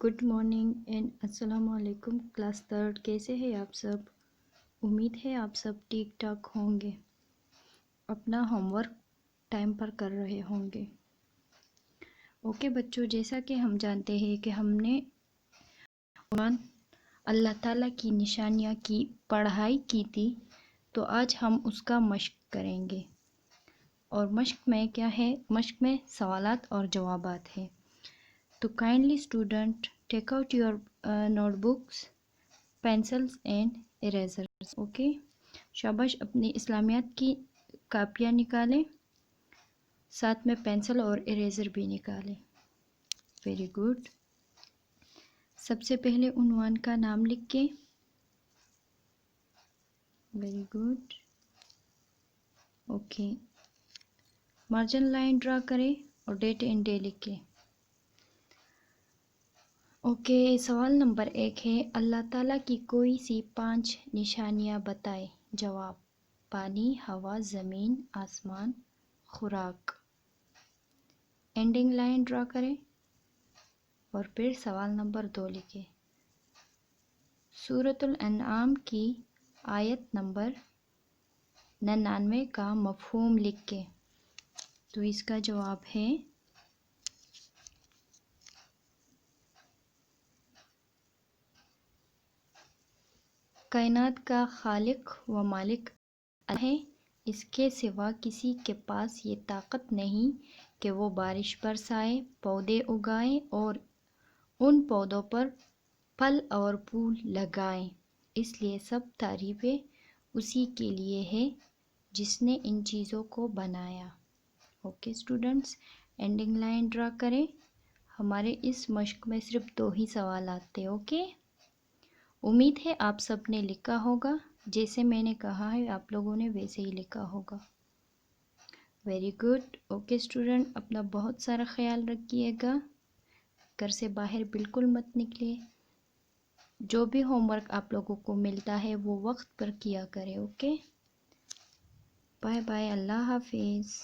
Good morning and अस्सलाम वालेकुम। Class third, कैसे हैं आप सब? उम्मीद है आप सब ठीक ठाक होंगे, अपना होमवर्क टाइम पर कर रहे होंगे। ओके बच्चों, जैसा कि हम जानते हैं कि हमने कुरान अल्लाह ताला की निशानियाँ की पढ़ाई की थी, तो आज हम उसका मश्क करेंगे। और मश्क में क्या है? मश्क में सवालात और जवाबात हैं। तो kindly student take out your notebooks, pencils and erasers. Okay, शाबाश, अपनी इस्लामियात की कापियाँ निकालें, साथ में पेंसिल और इरेज़र भी निकालें। Very good. सबसे पहले उन्वान का नाम लिख के, very good. Okay, margin line draw करें और डेट एंड डे लिखें। ओके, सवाल नंबर 1 है, अल्लाह ताला की कोई सी 5 निशानियाँ बताएं। जवाब: पानी, हवा, ज़मीन, आसमान, खुराक। एंडिंग लाइन ड्रा करें और फिर सवाल नंबर 2 लिखें। सूरतुल अनआम की आयत नंबर 99 का मफ़हूम लिख के। तो इसका जवाब है कायनात का खालिक व मालिक है, इसके सिवा किसी के पास ये ताकत नहीं कि वो बारिश बरसाए, पौधे उगाए और उन पौधों पर फल और फूल लगाएं। इसलिए सब तारीफ़ें उसी के लिए है जिसने इन चीज़ों को बनाया। Okay students, ending line draw करें। हमारे इस मश्क में सिर्फ 2 ही सवाल आते हैं। ओके, उम्मीद है आप सब ने लिखा होगा, जैसे मैंने कहा है आप लोगों ने वैसे ही लिखा होगा। Very good. ओके स्टूडेंट, अपना बहुत सारा ख्याल रखिएगा, घर से बाहर बिल्कुल मत निकलिए। जो भी होमवर्क आप लोगों को मिलता है वो वक्त पर किया करें। ओके, बाय बाय, अल्लाह हाफिज़।